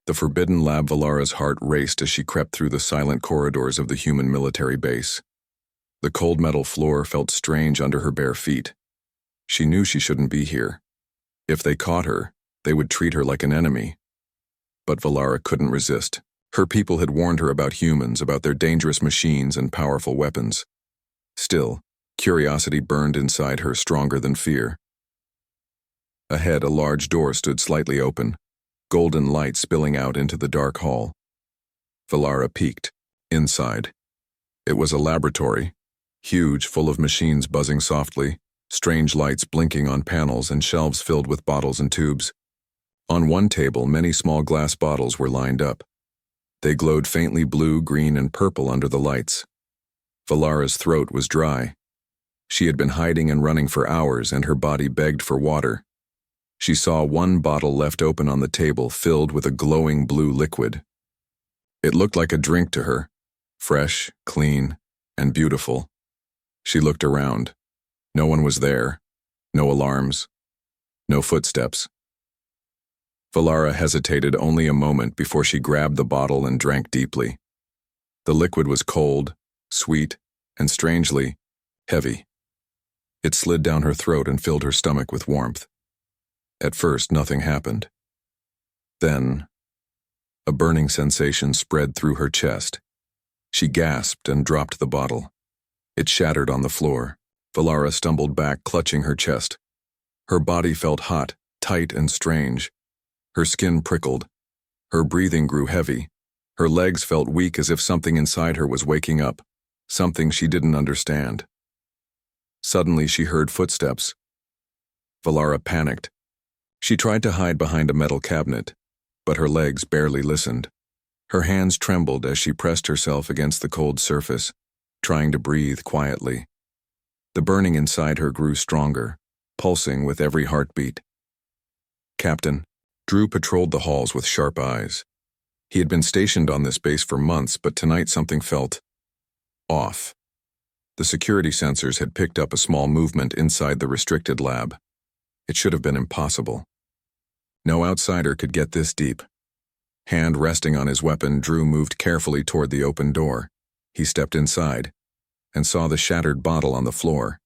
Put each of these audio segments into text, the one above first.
The forbidden lab. Valara's heart raced as she crept through the silent corridors of the human military base. The cold metal floor felt strange under her bare feet. She knew she shouldn't be here. If they caught her, they would treat her like an enemy. But Valara couldn't resist. Her people had warned her about humans, about their dangerous machines and powerful weapons. Still, curiosity burned inside her stronger than fear. Ahead, a large door stood slightly open, golden light spilling out into the dark hall. Valara peeked. Inside. It was a laboratory, huge, full of machines buzzing softly, strange lights blinking on panels and shelves filled with bottles and tubes. On one table, many small glass bottles were lined up. They glowed faintly blue, green, and purple under the lights. Valara's throat was dry. She had been hiding and running for hours, and her body begged for water. She saw one bottle left open on the table, filled with a glowing blue liquid. It looked like a drink to her, fresh, clean, and beautiful. She looked around. No one was there. No alarms. No footsteps. Valara hesitated only a moment before she grabbed the bottle and drank deeply. The liquid was cold, sweet, and strangely heavy. It slid down her throat and filled her stomach with warmth. At first, nothing happened. Then, a burning sensation spread through her chest. She gasped and dropped the bottle. It shattered on the floor. Valara stumbled back, clutching her chest. Her body felt hot, tight, and strange. Her skin prickled. Her breathing grew heavy. Her legs felt weak, as if something inside her was waking up, something she didn't understand. Suddenly, she heard footsteps. Valara panicked. She tried to hide behind a metal cabinet, but her legs barely listened. Her hands trembled as she pressed herself against the cold surface, trying to breathe quietly. The burning inside her grew stronger, pulsing with every heartbeat. Captain Drew patrolled the halls with sharp eyes. He had been stationed on this base for months, but tonight something felt off. The security sensors had picked up a small movement inside the restricted lab. It should have been impossible. No outsider could get this deep. Hand resting on his weapon, Drew moved carefully toward the open door. He stepped inside and saw the shattered bottle on the floor.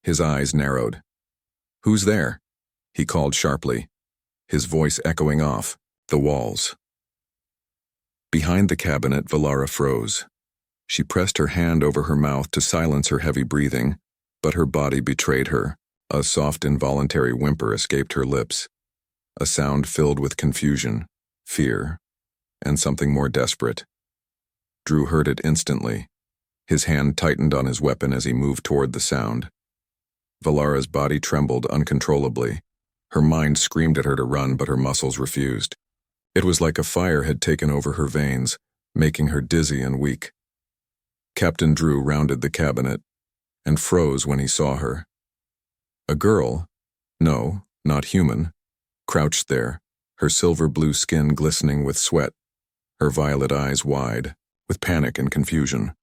His eyes narrowed. "Who's there?" he called sharply, his voice echoing off the walls. Behind the cabinet, Valara froze. She pressed her hand over her mouth to silence her heavy breathing, but her body betrayed her. A soft, involuntary whimper escaped her lips, a sound filled with confusion, fear, and something more desperate. Drew heard it instantly. His hand tightened on his weapon as he moved toward the sound. Valara's body trembled uncontrollably. Her mind screamed at her to run, but her muscles refused. It was like a fire had taken over her veins, making her dizzy and weak. Captain Drew rounded the cabinet and froze when he saw her. A girl, no, not human, crouched there, her silver blue skin glistening with sweat, her violet eyes wide, with panic and confusion.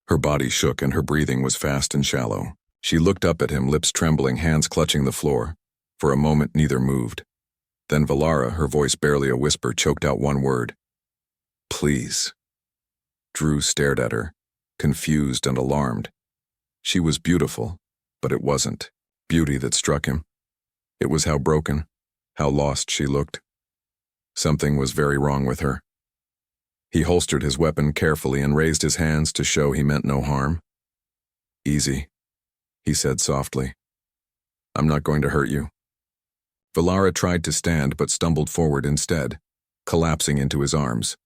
Her body shook and her breathing was fast and shallow. She looked up at him, lips trembling, hands clutching the floor. For a moment, neither moved. Then Valara, her voice barely a whisper, choked out one word. "Please." Drew stared at her, confused and alarmed. She was beautiful, but it wasn't beauty that struck him. It was how broken, how lost she looked. Something was very wrong with her. He holstered his weapon carefully and raised his hands to show he meant no harm. "Easy," he said softly. "I'm not going to hurt you." Valara tried to stand but stumbled forward instead, collapsing into his arms.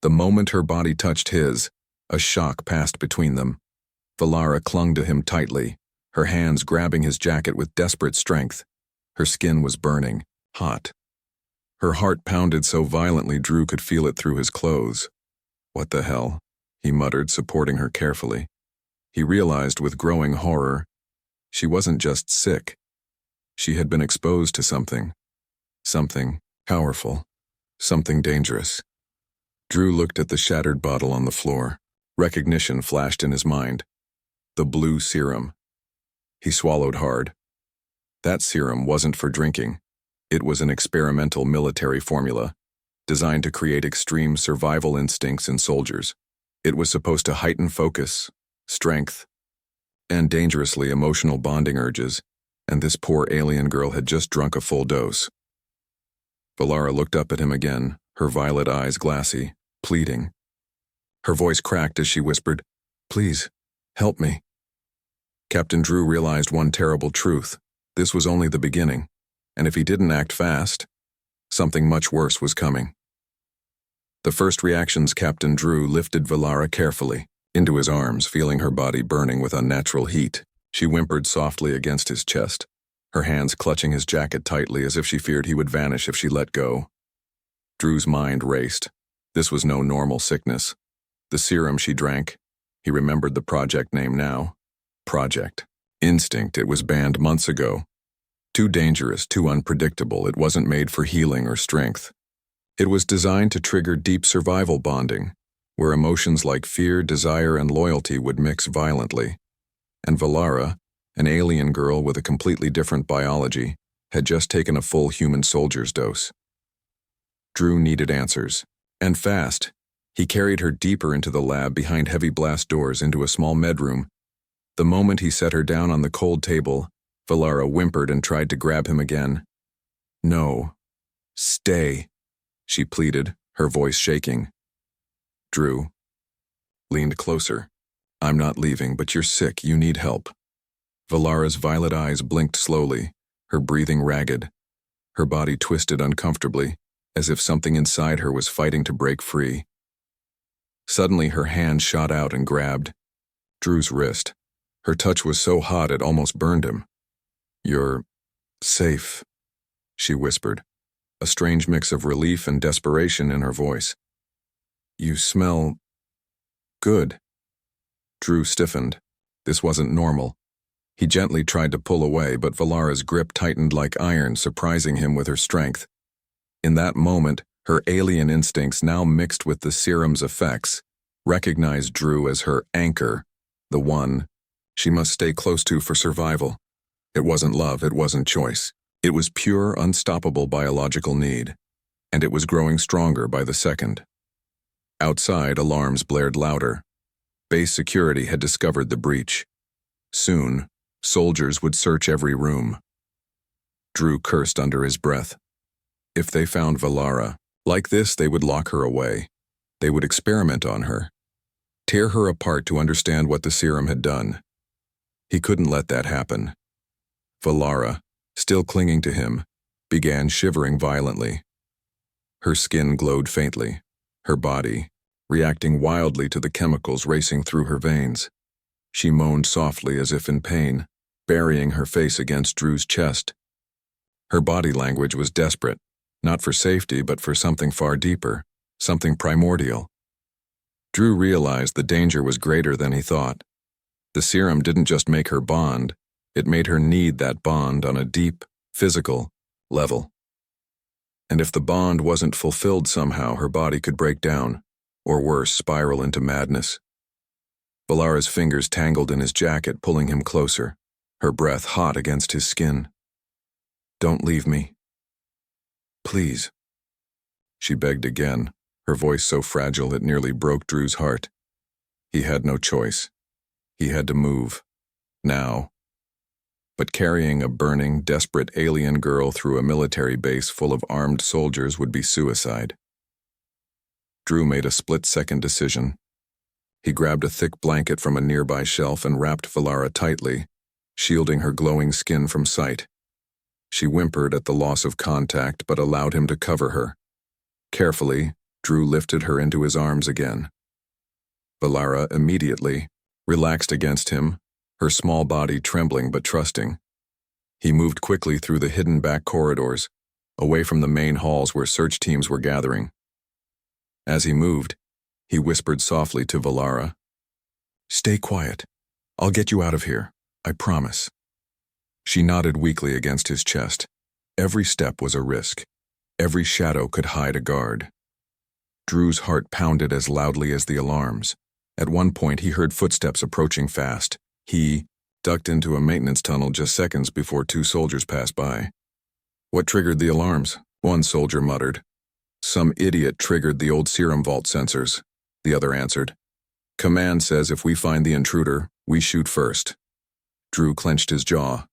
The moment her body touched his, a shock passed between them. Valara clung to him tightly, her hands grabbing his jacket with desperate strength. Her skin was burning, hot. Her heart pounded so violently Drew could feel it through his clothes. "What the hell?" he muttered, supporting her carefully. He realized with growing horror, she wasn't just sick. She had been exposed to something powerful, something dangerous. Drew looked at the shattered bottle on the floor. Recognition flashed in his mind. The blue serum. He swallowed hard. That serum wasn't for drinking. It was an experimental military formula. designed to create extreme survival instincts in soldiers. It was supposed to heighten focus, strength, and dangerously emotional bonding urges, and this poor alien girl had just drunk a full dose. Valara looked up at him again, her violet eyes glassy, pleading. Her voice cracked as she whispered, "Please, help me." Captain Drew realized one terrible truth. This was only the beginning, and if he didn't act fast, something much worse was coming. The first reactions, Captain Drew lifted Valara carefully into his arms, feeling her body burning with unnatural heat. She whimpered softly against his chest, her hands clutching his jacket tightly as if she feared he would vanish if she let go. Drew's mind raced. This was no normal sickness. The serum she drank, he remembered the project name now. Project Instinct. It was banned months ago. Too dangerous, too unpredictable. It wasn't made for healing or strength. It was designed to trigger deep survival bonding, where emotions like fear, desire, and loyalty would mix violently. And Valara, an alien girl with a completely different biology, had just taken a full human soldier's dose. Drew needed answers, and fast. He carried her deeper into the lab behind heavy blast doors into a small medroom. The moment he set her down on the cold table, Valara whimpered and tried to grab him again. "No. Stay," she pleaded, her voice shaking. Drew leaned closer. "I'm not leaving, but you're sick. You need help." Valara's violet eyes blinked slowly, her breathing ragged. Her body twisted uncomfortably, as if something inside her was fighting to break free. Suddenly, her hand shot out and grabbed Drew's wrist. Her touch was so hot it almost burned him. "You're safe," she whispered, a strange mix of relief and desperation in her voice. "You smell good." Drew stiffened. This wasn't normal. He gently tried to pull away, but Valara's grip tightened like iron, surprising him with her strength. In that moment, her alien instincts, now mixed with the serum's effects, recognized Drew as her anchor, the one she must stay close to for survival. It wasn't love, it wasn't choice. It was pure, unstoppable biological need, and it was growing stronger by the second. Outside, alarms blared louder. Base security had discovered the breach. Soon, soldiers would search every room. Drew cursed under his breath. If they found Valara, like this, they would lock her away. They would experiment on her, tear her apart to understand what the serum had done. He couldn't let that happen. Valara, still clinging to him, began shivering violently. Her skin glowed faintly, her body reacting wildly to the chemicals racing through her veins. She moaned softly as if in pain, burying her face against Drew's chest. Her body language was desperate, not for safety but for something far deeper, something primordial. Drew realized the danger was greater than he thought. The serum didn't just make her bond, it made her need that bond on a deep, physical level. And if the bond wasn't fulfilled somehow, her body could break down, or worse, spiral into madness. Valara's fingers tangled in his jacket, pulling him closer, her breath hot against his skin. "Don't leave me. Please," she begged again, her voice so fragile it nearly broke Drew's heart. He had no choice. He had to move. Now. But carrying a burning, desperate alien girl through a military base full of armed soldiers would be suicide. Drew made a split-second decision. He grabbed a thick blanket from a nearby shelf and wrapped Valara tightly, shielding her glowing skin from sight. She whimpered at the loss of contact but allowed him to cover her. Carefully, Drew lifted her into his arms again. Valara immediately relaxed against him, her small body trembling but trusting. He moved quickly through the hidden back corridors, away from the main halls where search teams were gathering. As he moved, he whispered softly to Valara, "Stay quiet. I'll get you out of here, I promise." She nodded weakly against his chest. Every step was a risk. Every shadow could hide a guard. Drew's heart pounded as loudly as the alarms. At one point, he heard footsteps approaching fast. He ducked into a maintenance tunnel just seconds before two soldiers passed by. "What triggered the alarms?" one soldier muttered. Some idiot triggered the old Serum vault sensors, the other answered. Command says if we find the intruder, we shoot first. Drew clenched his jaw.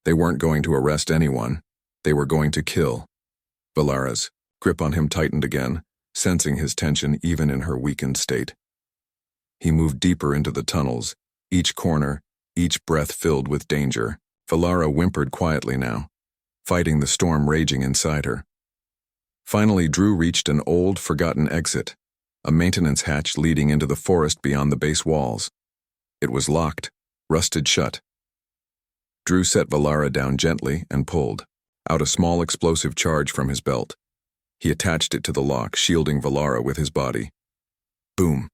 They weren't going to arrest anyone. They were going to kill. Valara's grip on him tightened again, sensing his tension even in her weakened state. He moved deeper into the tunnels, each corner, each breath filled with danger. Valara whimpered quietly now, fighting the storm raging inside her. Finally, Drew reached an old, forgotten exit, a maintenance hatch leading into the forest beyond the base walls. It was locked, rusted shut. Drew set Valara down gently and pulled out a small explosive charge from his belt. He attached it to the lock, shielding Valara with his body. Boom!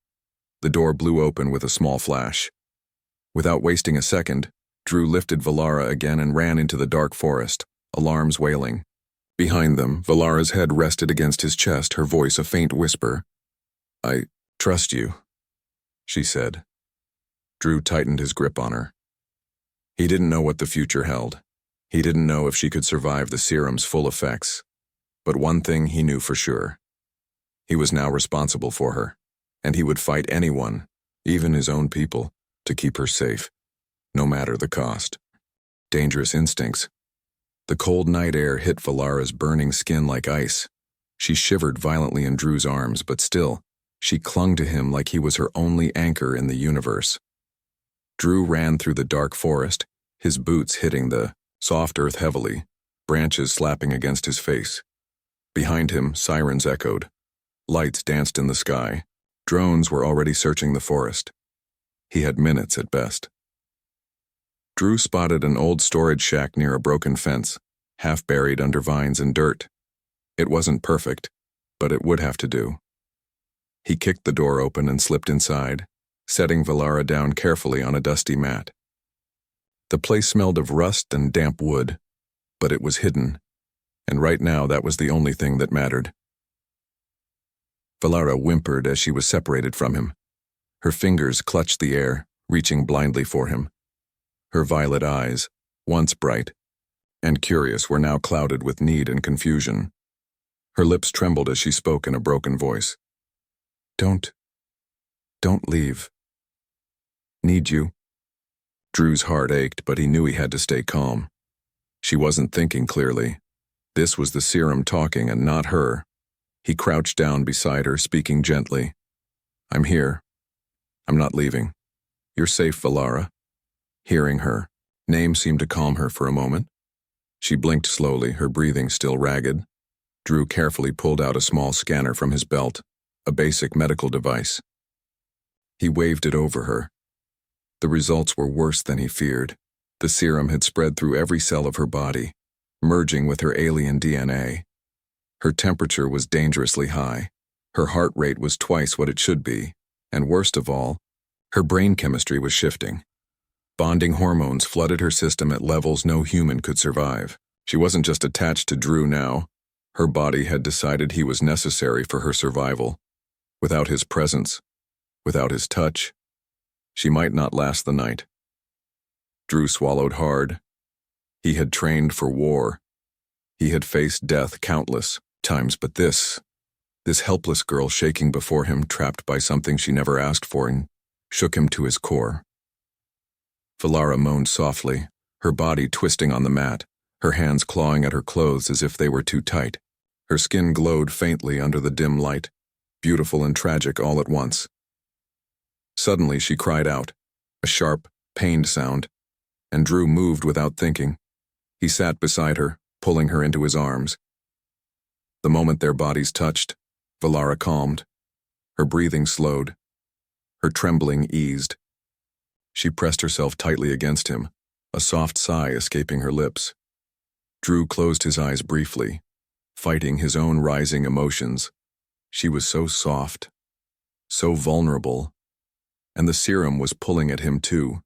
The door blew open with a small flash. Without wasting a second, Drew lifted Valara again and ran into the dark forest, alarms wailing. Behind them, Valara's head rested against his chest, her voice a faint whisper. I trust you, she said. Drew tightened his grip on her. He didn't know what the future held. He didn't know if she could survive the serum's full effects. But one thing he knew for sure. He was now responsible for her, and he would fight anyone, even his own people, to keep her safe, no matter the cost. Dangerous instincts. The cold night air hit Valara's burning skin like ice. She shivered violently in Drew's arms, but still, she clung to him like he was her only anchor in the universe. Drew ran through the dark forest, his boots hitting the soft earth heavily, branches slapping against his face. Behind him, sirens echoed. Lights danced in the sky. Drones were already searching the forest. He had minutes at best. Drew spotted an old storage shack near a broken fence, half buried under vines and dirt. It wasn't perfect, but it would have to do. He kicked the door open and slipped inside, setting Valara down carefully on a dusty mat. The place smelled of rust and damp wood, but it was hidden, and right now that was the only thing that mattered. Valara whimpered as she was separated from him. Her fingers clutched the air, reaching blindly for him. Her violet eyes, once bright and curious, were now clouded with need and confusion. Her lips trembled as she spoke in a broken voice. Don't leave. Need you. Drew's heart ached, but he knew he had to stay calm. She wasn't thinking clearly. This was the Serum talking and not her. He crouched down beside her, speaking gently. I'm here. I'm not leaving. You're safe, Valara. Hearing her name seemed to calm her for a moment. She blinked slowly, her breathing still ragged. Drew carefully pulled out a small scanner from his belt, a basic medical device. He waved it over her. The results were worse than he feared. The serum had spread through every cell of her body, merging with her alien DNA. Her temperature was dangerously high. Her heart rate was twice what it should be, and worst of all, her brain chemistry was shifting. Bonding hormones flooded her system at levels no human could survive. She wasn't just attached to Drew now. Her body had decided he was necessary for her survival. Without his presence, without his touch, she might not last the night. Drew swallowed hard. He had trained for war. He had faced death countless times, but this helpless girl shaking before him, trapped by something she never asked for, and shook him to his core. Valara moaned softly, her body twisting on the mat, her hands clawing at her clothes as if they were too tight. Her skin glowed faintly under the dim light, beautiful and tragic all at once. Suddenly she cried out, a sharp, pained sound, and Drew moved without thinking. He sat beside her, pulling her into his arms. The moment their bodies touched, Valara calmed. Her breathing slowed. Her trembling eased. She pressed herself tightly against him, a soft sigh escaping her lips. Drew closed his eyes briefly, fighting his own rising emotions. She was so soft, so vulnerable, and the serum was pulling at him too,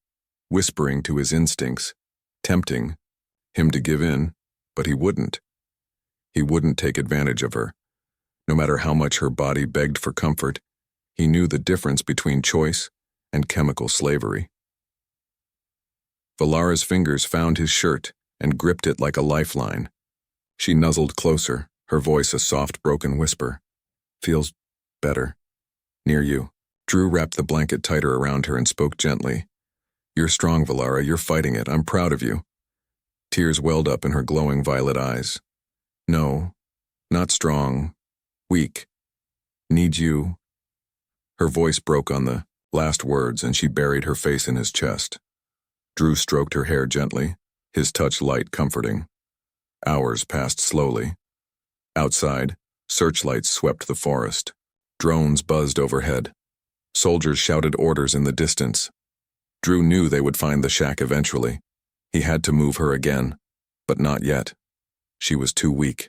whispering to his instincts, tempting him to give in, but he wouldn't. He wouldn't take advantage of her. No matter how much her body begged for comfort, he knew the difference between choice and chemical slavery. Valara's fingers found his shirt and gripped it like a lifeline. She nuzzled closer, her voice a soft, broken whisper. Feels better. Near you. Drew wrapped the blanket tighter around her and spoke gently. You're strong, Valara. You're fighting it. I'm proud of you. Tears welled up in her glowing violet eyes. No, not strong. Weak. Need you. Her voice broke on the last words and she buried her face in his chest. Drew stroked her hair gently, his touch light, comforting. Hours passed slowly. Outside, searchlights swept the forest. Drones buzzed overhead. Soldiers shouted orders in the distance. Drew knew they would find the shack eventually. He had to move her again, but not yet. She was too weak.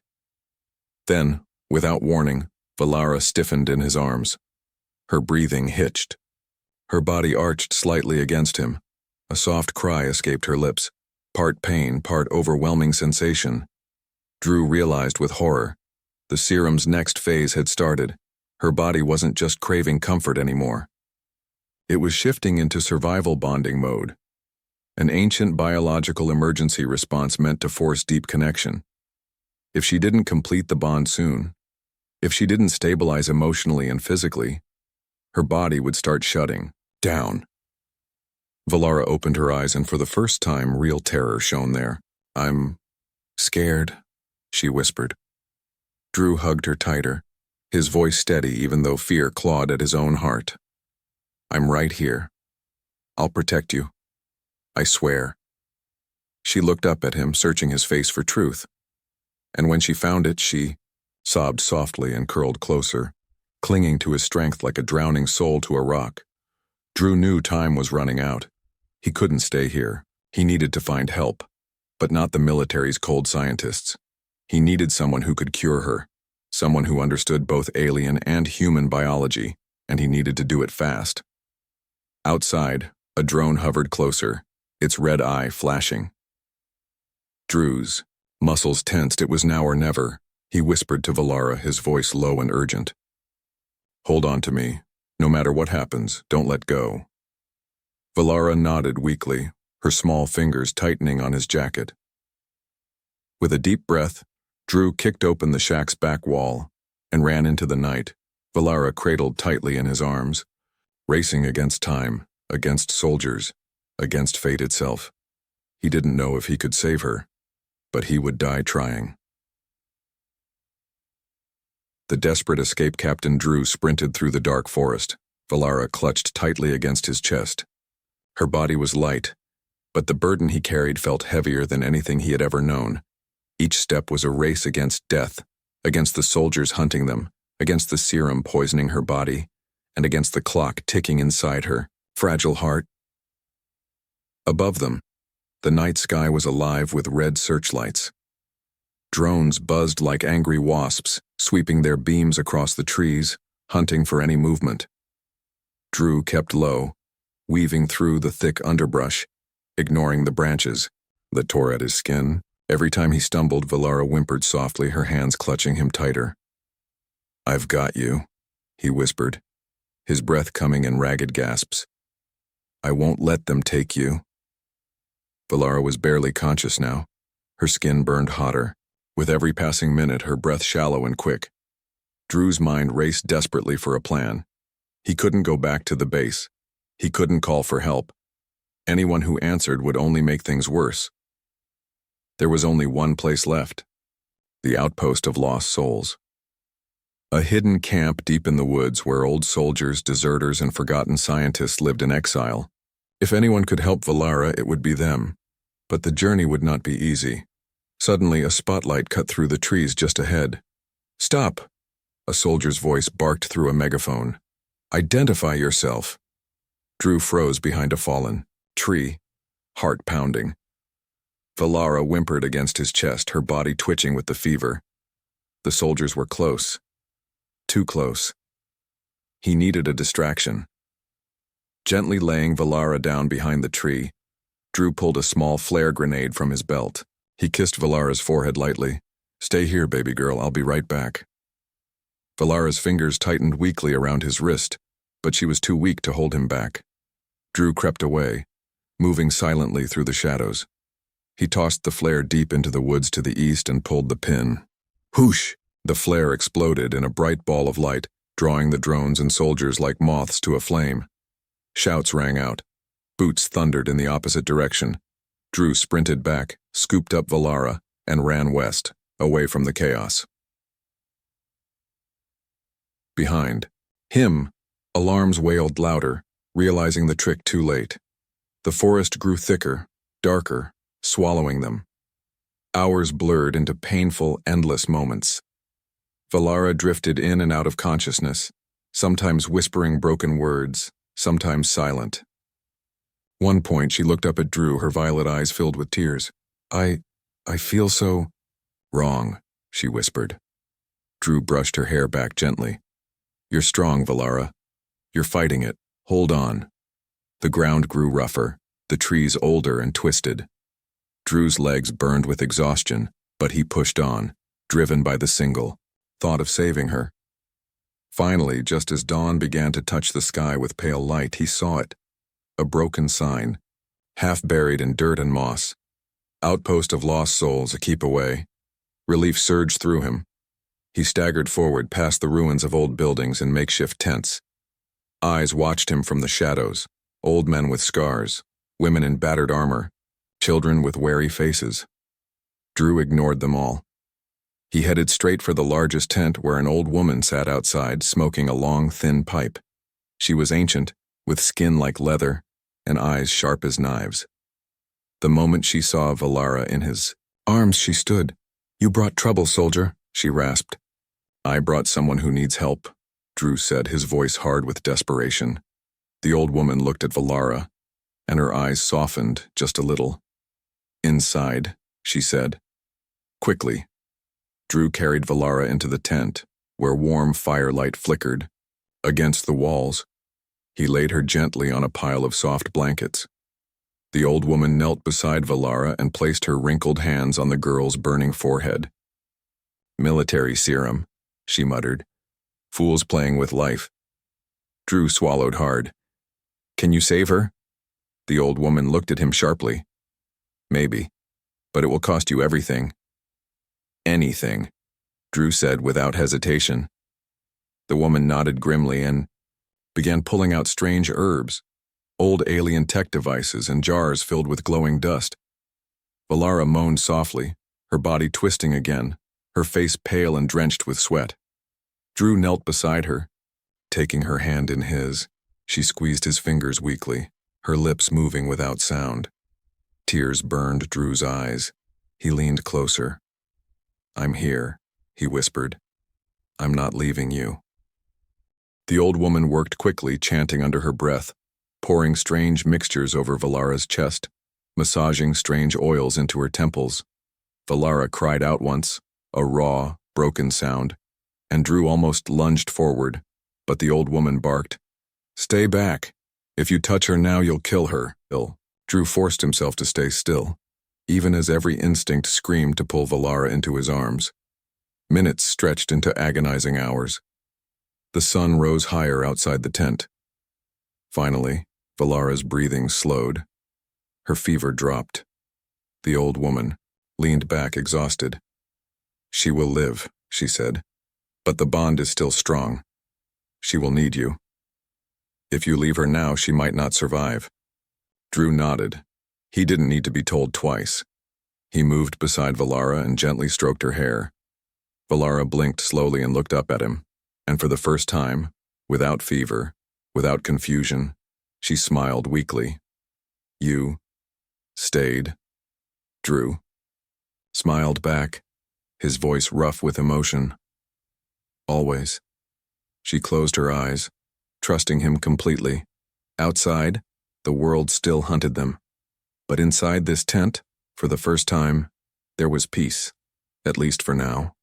Then, without warning, Valara stiffened in his arms. Her breathing hitched. Her body arched slightly against him. A soft cry escaped her lips, part pain, part overwhelming sensation. Drew realized with horror. The Serum's next phase had started. Her body wasn't just craving comfort anymore. It was shifting into survival bonding mode. An ancient biological emergency response meant to force deep connection. If she didn't complete the bond soon, if she didn't stabilize emotionally and physically, her body would start shutting down. Valara opened her eyes and for the first time real terror shone there. I'm scared, she whispered. Drew hugged her tighter, his voice steady even though fear clawed at his own heart. I'm right here. I'll protect you. I swear. She looked up at him, searching his face for truth. And when she found it, she sobbed softly and curled closer, clinging to his strength like a drowning soul to a rock. Drew knew time was running out. He couldn't stay here. He needed to find help, but not the military's cold scientists. He needed someone who could cure her, someone who understood both alien and human biology, and he needed to do it fast. Outside, a drone hovered closer, its red eye flashing. Drew's muscles tensed. It was now or never. He whispered to Valara, his voice low and urgent. Hold on to me. No matter what happens, don't let go. Valara nodded weakly, her small fingers tightening on his jacket. With a deep breath, Drew kicked open the shack's back wall and ran into the night, Valara cradled tightly in his arms, racing against time, against soldiers, against fate itself. He didn't know if he could save her, but he would die trying. The desperate escape captain Drew sprinted through the dark forest. Valara clutched tightly against his chest. Her body was light, but the burden he carried felt heavier than anything he had ever known. Each step was a race against death, against the soldiers hunting them, against the serum poisoning her body, and against the clock ticking inside her fragile heart. Above them, the night sky was alive with red searchlights. Drones buzzed like angry wasps, sweeping their beams across the trees, hunting for any movement. Drew kept low, weaving through the thick underbrush, ignoring the branches that tore at his skin. Every time he stumbled, Valara whimpered softly, her hands clutching him tighter. I've got you, he whispered, his breath coming in ragged gasps. I won't let them take you. Valara was barely conscious now. Her skin burned hotter. With every passing minute, her breath shallow and quick. Drew's mind raced desperately for a plan. He couldn't go back to the base. He couldn't call for help. Anyone who answered would only make things worse. There was only one place left, the outpost of lost souls. A hidden camp deep in the woods where old soldiers, deserters, and forgotten scientists lived in exile. If anyone could help Valara, it would be them. But the journey would not be easy. Suddenly, a spotlight cut through the trees just ahead. Stop! A soldier's voice barked through a megaphone. Identify yourself. Drew froze behind a fallen tree, heart pounding. Valara whimpered against his chest, her body twitching with the fever. The soldiers were close. Too close. He needed a distraction. Gently laying Valara down behind the tree, Drew pulled a small flare grenade from his belt. He kissed Valara's forehead lightly. Stay here, baby girl, I'll be right back. Valara's fingers tightened weakly around his wrist, but she was too weak to hold him back. Drew crept away, moving silently through the shadows. He tossed the flare deep into the woods to the east and pulled the pin. Whoosh! The flare exploded in a bright ball of light, drawing the drones and soldiers like moths to a flame. Shouts rang out. Boots thundered in the opposite direction. Drew sprinted back, scooped up Valara, and ran west, away from the chaos. Behind him, alarms wailed louder, realizing the trick too late. The forest grew thicker, darker, swallowing them. Hours blurred into painful, endless moments. Valara drifted in and out of consciousness, sometimes whispering broken words, sometimes silent. One point she looked up at Drew, her violet eyes filled with tears. I feel so wrong, she whispered. Drew brushed her hair back gently. You're strong, Valara. You're fighting it. Hold on. The ground grew rougher, the trees older and twisted. Drew's legs burned with exhaustion, but he pushed on, driven by the single thought of saving her. Finally, just as dawn began to touch the sky with pale light, he saw it. A broken sign, half buried in dirt and moss. Outpost of lost souls a keep away. Relief surged through him. He staggered forward past the ruins of old buildings and makeshift tents. Eyes watched him from the shadows, old men with scars, women in battered armor, children with wary faces. Drew ignored them all. He headed straight for the largest tent where an old woman sat outside smoking a long, thin pipe. She was ancient, with skin like leather and eyes sharp as knives. The moment she saw Valara in his arms, she stood. You brought trouble, soldier, she rasped. I brought someone who needs help, Drew said, his voice hard with desperation. The old woman looked at Valara, and her eyes softened just a little. Inside, she said. Quickly. Drew carried Valara into the tent, where warm firelight flickered. Against the walls, he laid her gently on a pile of soft blankets. The old woman knelt beside Valara and placed her wrinkled hands on the girl's burning forehead. Military serum, she muttered. Fools playing with life. Drew swallowed hard. Can you save her? The old woman looked at him sharply. Maybe, but it will cost you everything. Anything, Drew said without hesitation. The woman nodded grimly and began pulling out strange herbs, old alien tech devices and jars filled with glowing dust. Valara moaned softly, her body twisting again, her face pale and drenched with sweat. Drew knelt beside her. Taking her hand in his, she squeezed his fingers weakly, her lips moving without sound. Tears burned Drew's eyes. He leaned closer. I'm here, he whispered. I'm not leaving you. The old woman worked quickly, chanting under her breath, pouring strange mixtures over Valara's chest, massaging strange oils into her temples. Valara cried out once, a raw, broken sound, and Drew almost lunged forward, but the old woman barked, Stay back. If you touch her now, you'll kill her. Drew forced himself to stay still, even as every instinct screamed to pull Valara into his arms. Minutes stretched into agonizing hours. The sun rose higher outside the tent. Finally, Valara's breathing slowed. Her fever dropped. The old woman leaned back exhausted. She will live, she said, but the bond is still strong. She will need you. If you leave her now, she might not survive. Drew nodded. He didn't need to be told twice. He moved beside Valara and gently stroked her hair. Valara blinked slowly and looked up at him, and for the first time, without fever, without confusion, she smiled weakly. You stayed. Drew smiled back, his voice rough with emotion. Always. She closed her eyes, trusting him completely. Outside, the world still hunted them. But inside this tent, for the first time, there was peace, at least for now.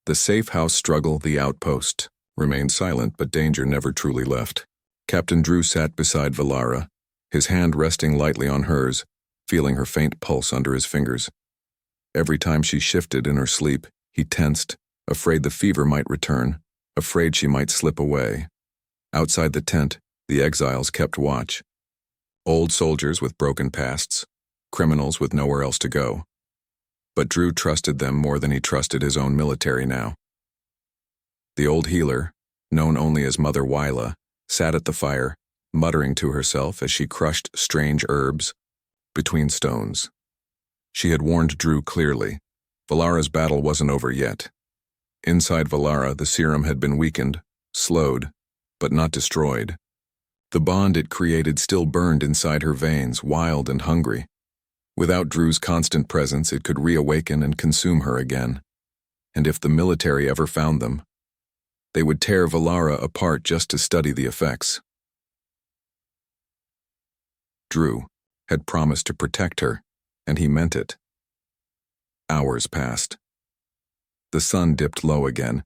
The safe house struggle, the outpost, remained silent, but danger never truly left. Captain Drew sat beside Valara, his hand resting lightly on hers, feeling her faint pulse under his fingers. Every time she shifted in her sleep, he tensed, afraid the fever might return, afraid she might slip away. Outside the tent, the exiles kept watch. Old soldiers with broken pasts, criminals with nowhere else to go. but Drew trusted them more than he trusted his own military now. The old healer, known only as Mother Wyla, sat at the fire, muttering to herself as she crushed strange herbs between stones. She had warned Drew clearly. Valara's battle wasn't over yet. Inside Valara, the serum had been weakened, slowed, but not destroyed. The bond it created still burned inside her veins, wild and hungry. Without Drew's constant presence, it could reawaken and consume her again. And if the military ever found them, they would tear Valara apart just to study the effects. Drew had promised to protect her, and he meant it. Hours passed. The sun dipped low again,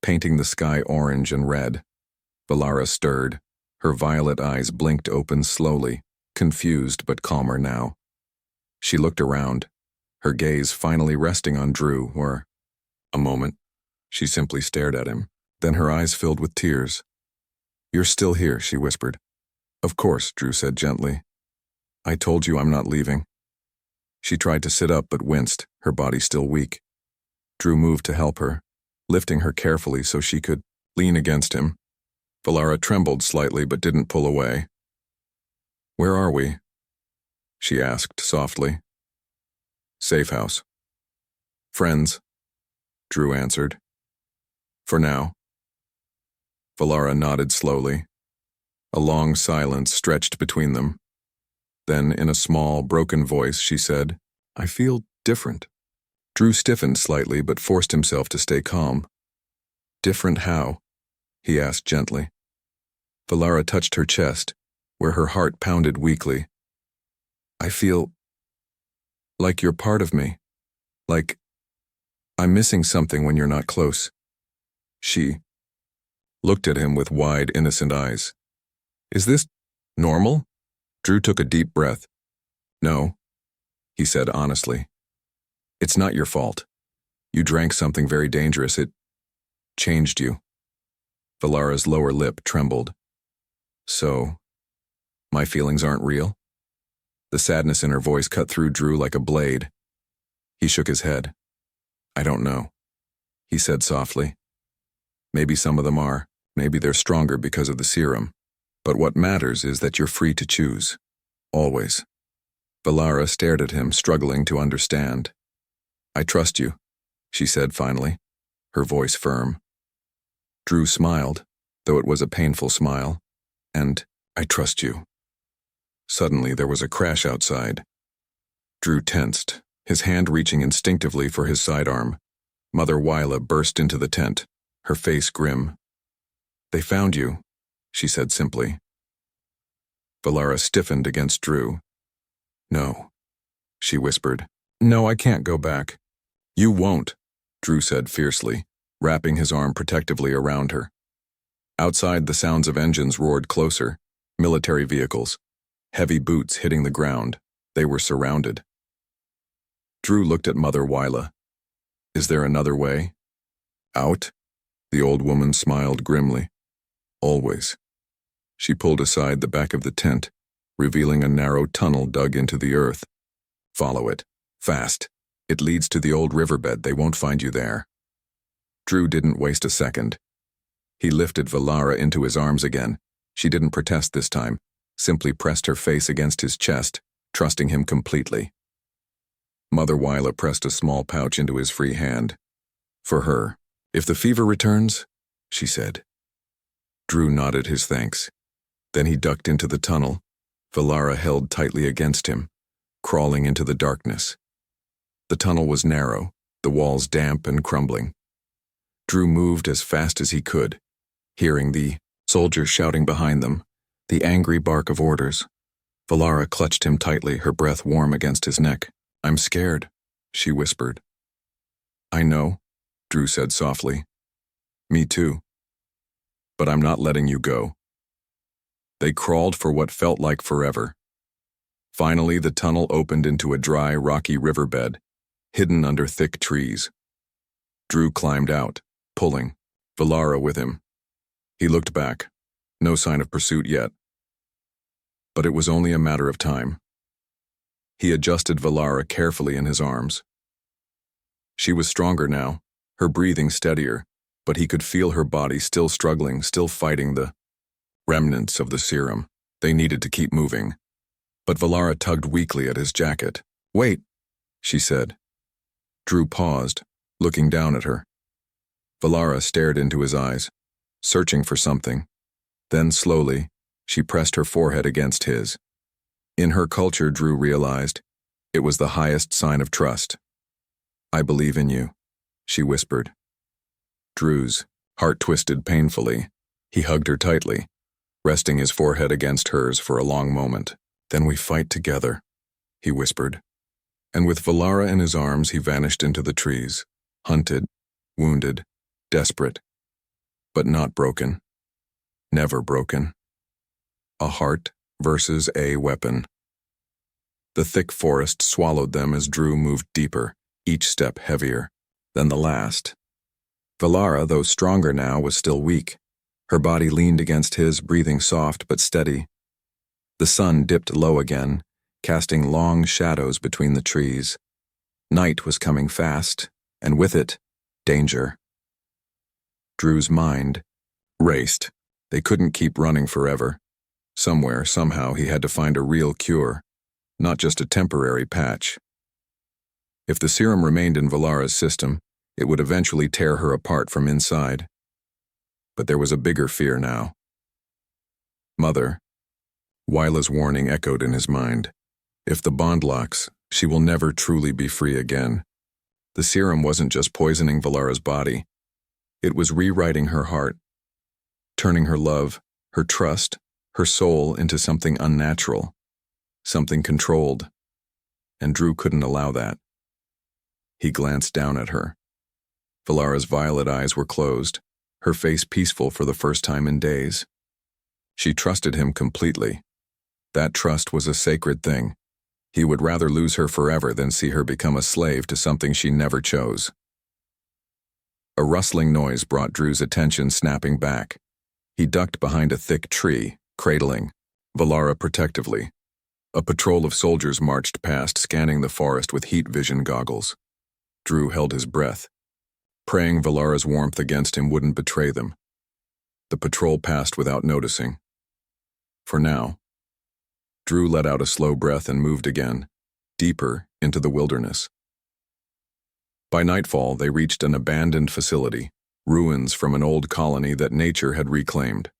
painting the sky orange and red. Valara stirred. Her violet eyes blinked open slowly, confused but calmer now. She looked around, her gaze finally resting on Drew, where, a moment, she simply stared at him. Then her eyes filled with tears. "You're still here," she whispered. "Of course," Drew said gently. "I told you I'm not leaving." She tried to sit up but winced, her body still weak. Drew moved to help her, lifting her carefully so she could lean against him. Valara trembled slightly but didn't pull away. "Where are we?" she asked softly. "Safe house." "Friends," Drew answered. "For now." Valara nodded slowly. A long silence stretched between them. Then, in a small, broken voice, she said, "I feel different." Drew stiffened slightly but forced himself to stay calm. "Different how?" he asked gently. Valara touched her chest, where her heart pounded weakly. "I feel like you're part of me. Like I'm missing something when you're not close." She looked at him with wide, innocent eyes. "Is this normal?" Drew took a deep breath. "No," he said honestly. "It's not your fault. You drank something very dangerous. It changed you." Valara's lower lip trembled. "So, my feelings aren't real?" The sadness in her voice cut through Drew like a blade. He shook his head. "I don't know," he said softly. "Maybe some of them are. Maybe they're stronger because of the serum. But what matters is that you're free to choose. Always." Valara stared at him, struggling to understand. "I trust you," she said finally, her voice firm. Drew smiled, though it was a painful smile. "And I trust you." Suddenly there was a crash outside. Drew tensed, his hand reaching instinctively for his sidearm. Mother Wyla burst into the tent, her face grim. "They found you," she said simply. Valara stiffened against Drew. "No," she whispered. "No, I can't go back." "You won't," Drew said fiercely, wrapping his arm protectively around her. Outside, the sounds of engines roared closer, military vehicles, heavy boots hitting the ground. They were surrounded. Drew looked at Mother Wyla. "Is there another way?" "Out?" The old woman smiled grimly. "Always." She pulled aside the back of the tent, revealing a narrow tunnel dug into the earth. "Follow it. Fast. It leads to the old riverbed. They won't find you there." Drew didn't waste a second. He lifted Valara into his arms again. She didn't protest this time, simply pressed her face against his chest, trusting him completely. Mother Wyla pressed a small pouch into his free hand. "For her. If the fever returns," she said. Drew nodded his thanks. Then he ducked into the tunnel. Valara held tightly against him, crawling into the darkness. The tunnel was narrow, the walls damp and crumbling. Drew moved as fast as he could, hearing the soldiers shouting behind them, the angry bark of orders. Valara clutched him tightly, her breath warm against his neck. "I'm scared," she whispered. "I know," Drew said softly. "Me too. But I'm not letting you go." They crawled for what felt like forever. Finally, the tunnel opened into a dry, rocky riverbed, hidden under thick trees. Drew climbed out, pulling, Valara with him. He looked back. No sign of pursuit yet. But it was only a matter of time. He adjusted Valara carefully in his arms. She was stronger now, her breathing steadier, but he could feel her body still struggling, still fighting the remnants of the serum. They needed to keep moving. But Valara tugged weakly at his jacket. "Wait," she said. Drew paused, looking down at her. Valara stared into his eyes, searching for something. Then slowly, she pressed her forehead against his. In her culture, Drew realized, it was the highest sign of trust. "I believe in you," she whispered. Drew's heart twisted painfully. He hugged her tightly, resting his forehead against hers for a long moment. "Then we fight together," he whispered. And with Valara in his arms, he vanished into the trees, hunted, wounded, desperate, but not broken. Never broken. A heart versus a weapon. The thick forest swallowed them as Drew moved deeper, each step heavier than the last. Valara, though stronger now, was still weak. Her body leaned against his, breathing soft but steady. The sun dipped low again, casting long shadows between the trees. Night was coming fast, and with it, danger. Drew's mind raced. They couldn't keep running forever. Somewhere, somehow, he had to find a real cure, not just a temporary patch. If the serum remained in Valara's system, it would eventually tear her apart from inside. But there was a bigger fear now. "Mother," Wyla's warning echoed in his mind. "If the bond locks, she will never truly be free again." The serum wasn't just poisoning Valara's body. It was rewriting her heart, turning her love, her trust, her soul into something unnatural, something controlled. And Drew couldn't allow that. He glanced down at her. Valara's violet eyes were closed, her face peaceful for the first time in days. She trusted him completely. That trust was a sacred thing. He would rather lose her forever than see her become a slave to something she never chose. A rustling noise brought Drew's attention snapping back. He ducked behind a thick tree, cradling Valara protectively. A patrol of soldiers marched past, scanning the forest with heat vision goggles. Drew held his breath, praying Valara's warmth against him wouldn't betray them. The patrol passed without noticing. For now, Drew let out a slow breath and moved again, deeper into the wilderness. By nightfall, they reached an abandoned facility, ruins from an old colony that nature had reclaimed.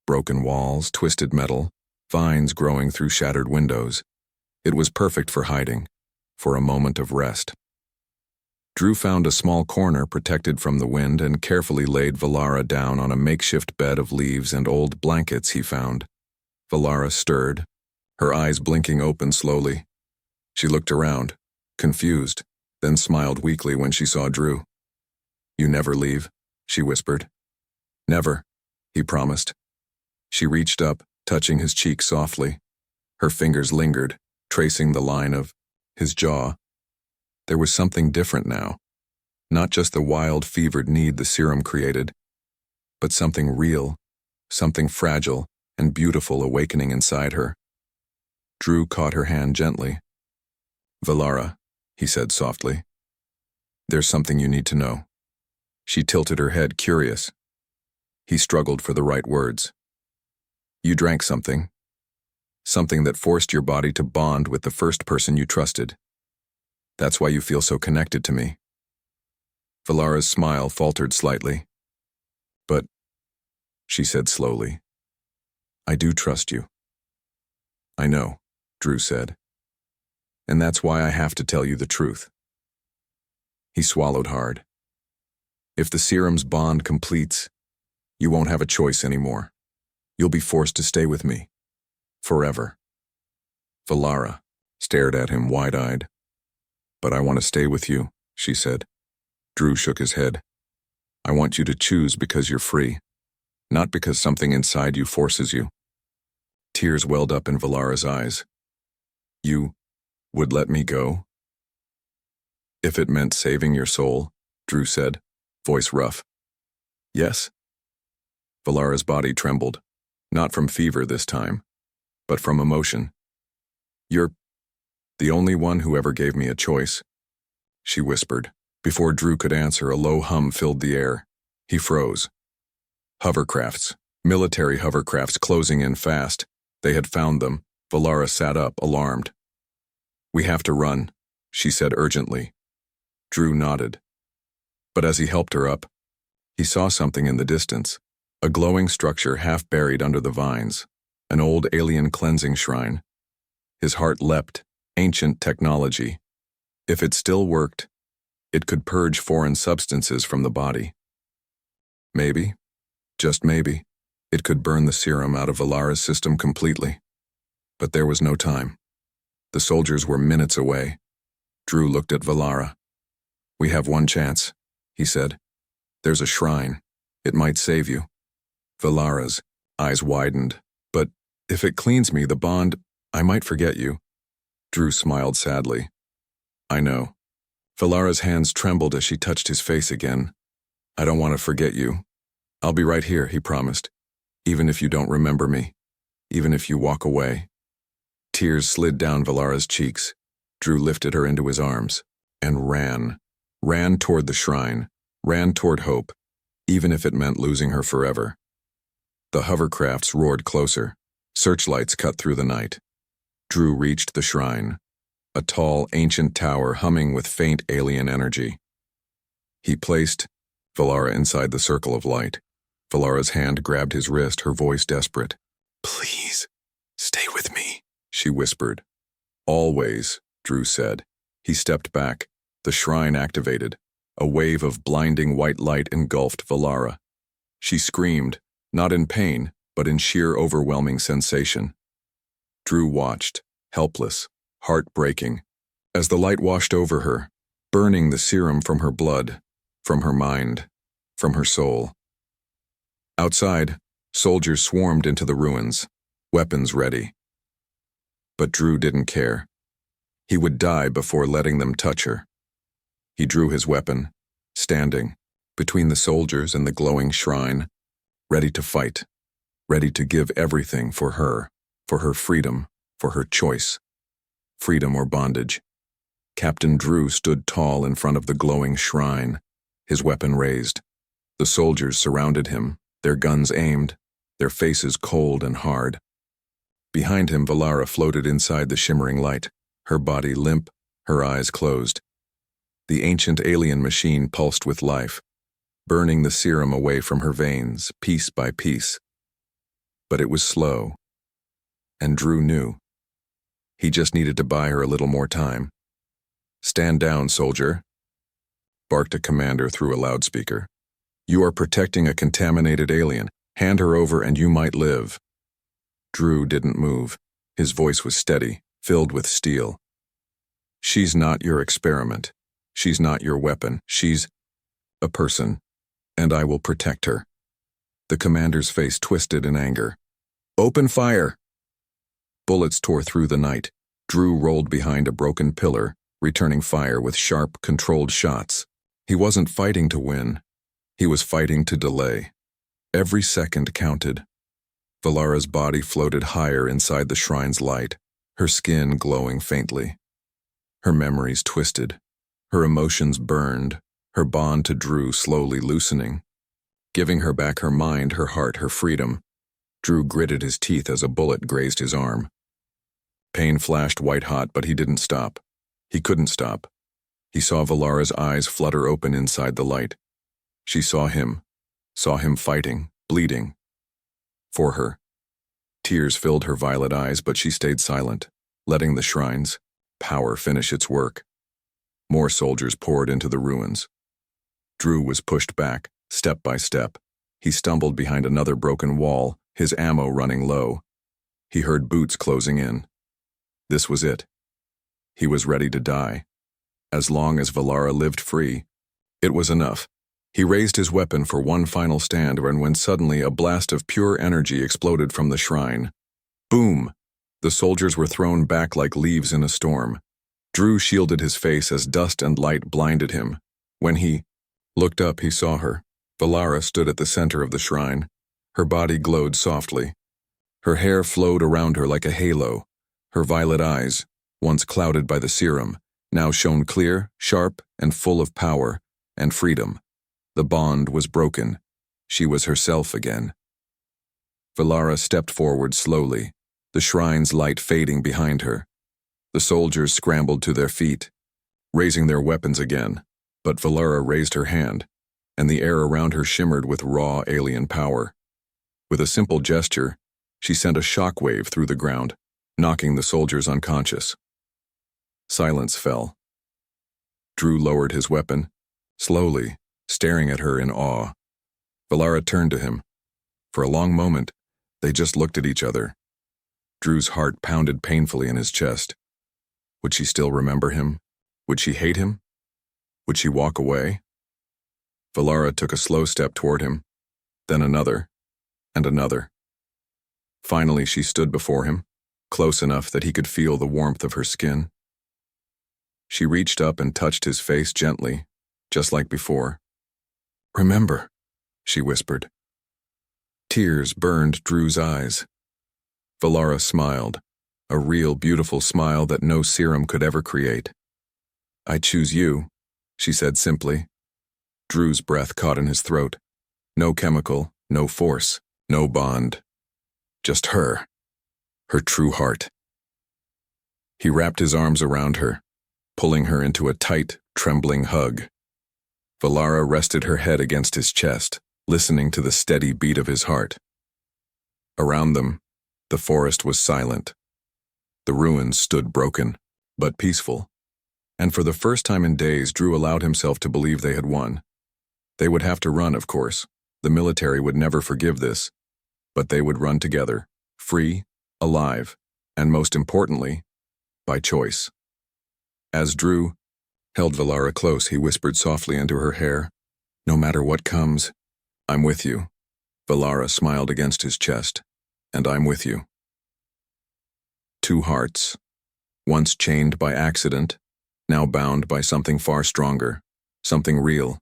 Broken walls, twisted metal, vines growing through shattered windows. It was perfect for hiding, for a moment of rest. Drew found a small corner protected from the wind and carefully laid Valara down on a makeshift bed of leaves and old blankets he found. Valara stirred, her eyes blinking open slowly. She looked around, confused, then smiled weakly when she saw Drew. "You never leave," she whispered. "Never," he promised. She reached up, touching his cheek softly. Her fingers lingered, tracing the line of his jaw. There was something different now. Not just the wild, fevered need the serum created, but something real, something fragile and beautiful awakening inside her. Drew caught her hand gently. "Valara," he said softly. "There's something you need to know." She tilted her head, curious. He struggled for the right words. "You drank something. Something that forced your body to bond with the first person you trusted. That's why you feel so connected to me." Valara's smile faltered slightly. "But," she said slowly, "I do trust you." "I know," Drew said. "And that's why I have to tell you the truth." He swallowed hard. "If the serum's bond completes, you won't have a choice anymore. You'll be forced to stay with me. Forever." Valara stared at him wide-eyed. "But I want to stay with you," she said. Drew shook his head. "I want you to choose because you're free, not because something inside you forces you." Tears welled up in Valara's eyes. "You would let me go?" "If it meant saving your soul," Drew said, voice rough. "Yes." Valara's body trembled, not from fever this time, but from emotion. "You're the only one who ever gave me a choice," she whispered. Before Drew could answer, a low hum filled the air. He froze. Hovercrafts. Military hovercrafts closing in fast. They had found them. Valara sat up, alarmed. "We have to run," she said urgently. Drew nodded. But as he helped her up, he saw something in the distance. A glowing structure half buried under the vines. An old alien cleansing shrine. His heart leapt. Ancient technology. If it still worked, it could purge foreign substances from the body. Maybe, just maybe, it could burn the serum out of Valara's system completely. But there was no time. The soldiers were minutes away. Drew looked at Valara. "We have one chance," he said. "There's a shrine. It might save you." Valara's eyes widened. "But if it cleans me, the bond, I might forget you." Drew smiled sadly. "I know." Valara's hands trembled as she touched his face again. "I don't want to forget you. I'll be right here," he promised. "Even if you don't remember me. Even if you walk away." Tears slid down Valara's cheeks. Drew lifted her into his arms and ran. Ran toward the shrine. Ran toward hope, even if it meant losing her forever. The hovercrafts roared closer. Searchlights cut through the night. Drew reached the shrine. A tall, ancient tower humming with faint alien energy. He placed Valara inside the circle of light. Valara's hand grabbed his wrist, her voice desperate. "Please, stay with me," she whispered. "Always," Drew said. He stepped back. The shrine activated. A wave of blinding white light engulfed Valara. She screamed, not in pain, but in sheer overwhelming sensation. Drew watched, helpless, heart-breaking, as the light washed over her, burning the serum from her blood, from her mind, from her soul. Outside, soldiers swarmed into the ruins, weapons ready. But Drew didn't care. He would die before letting them touch her. He drew his weapon, standing between the soldiers and the glowing shrine, ready to fight, ready to give everything for her freedom, for her choice. Freedom or bondage. Captain Drew stood tall in front of the glowing shrine, his weapon raised. The soldiers surrounded him, their guns aimed, their faces cold and hard. Behind him, Valara floated inside the shimmering light, her body limp, her eyes closed. The ancient alien machine pulsed with life, burning the serum away from her veins, piece by piece. But it was slow, and Drew knew. He just needed to buy her a little more time. "Stand down, soldier," barked a commander through a loudspeaker. "You are protecting a contaminated alien. Hand her over and you might live." Drew didn't move. His voice was steady, filled with steel. "She's not your experiment. She's not your weapon. She's a person, and I will protect her." The commander's face twisted in anger. "Open fire!" Bullets tore through the night. Drew rolled behind a broken pillar, returning fire with sharp, controlled shots. He wasn't fighting to win. He was fighting to delay. Every second counted. Valara's body floated higher inside the shrine's light, her skin glowing faintly. Her memories twisted. Her emotions burned, her bond to Drew slowly loosening. Giving her back her mind, her heart, her freedom. Drew gritted his teeth as a bullet grazed his arm. Pain flashed white-hot, but he didn't stop. He couldn't stop. He saw Valara's eyes flutter open inside the light. She saw him fighting, bleeding. For her. Tears filled her violet eyes, but she stayed silent, letting the shrine's power finish its work. More soldiers poured into the ruins. Drew was pushed back, step by step. He stumbled behind another broken wall, his ammo running low. He heard boots closing in. This was it. He was ready to die. As long as Valara lived free, it was enough. He raised his weapon for one final stand when suddenly a blast of pure energy exploded from the shrine. Boom! The soldiers were thrown back like leaves in a storm. Drew shielded his face as dust and light blinded him. When he looked up, he saw her. Valara stood at the center of the shrine. Her body glowed softly. Her hair flowed around her like a halo. Her violet eyes, once clouded by the serum, now shone clear, sharp, and full of power and freedom. The bond was broken. She was herself again. Valara stepped forward slowly, the shrine's light fading behind her. The soldiers scrambled to their feet, raising their weapons again, but Valara raised her hand, and the air around her shimmered with raw alien power. With a simple gesture, she sent a shockwave through the ground, knocking the soldiers unconscious. Silence fell. Drew lowered his weapon, slowly, staring at her in awe. Valara turned to him. For a long moment, they just looked at each other. Drew's heart pounded painfully in his chest. Would she still remember him? Would she hate him? Would she walk away? Valara took a slow step toward him, then another, and another. Finally, she stood before him, close enough that he could feel the warmth of her skin. She reached up and touched his face gently, just like before. "Remember," she whispered. Tears burned Drew's eyes. Valara smiled, a real beautiful smile that no serum could ever create. "I choose you," she said simply. Drew's breath caught in his throat. No chemical, no force, no bond. Just her true heart. He wrapped his arms around her, pulling her into a tight, trembling hug. Valara rested her head against his chest, listening to the steady beat of his heart. Around them, the forest was silent. The ruins stood broken, but peaceful. And for the first time in days, Drew allowed himself to believe they had won. They would have to run, of course. The military would never forgive this. But they would run together, free, alive, and most importantly, by choice. As Drew held Valara close, he whispered softly into her hair, "No matter what comes, I'm with you." Valara smiled against his chest, "And I'm with you." Two hearts, once chained by accident, now bound by something far stronger, something real,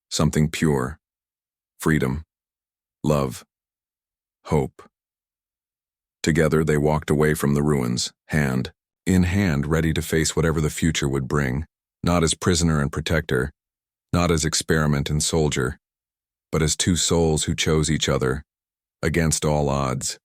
something pure. Freedom, love, hope. Together they walked away from the ruins, hand in hand, ready to face whatever the future would bring, not as prisoner and protector, not as experiment and soldier, but as two souls who chose each other, against all odds.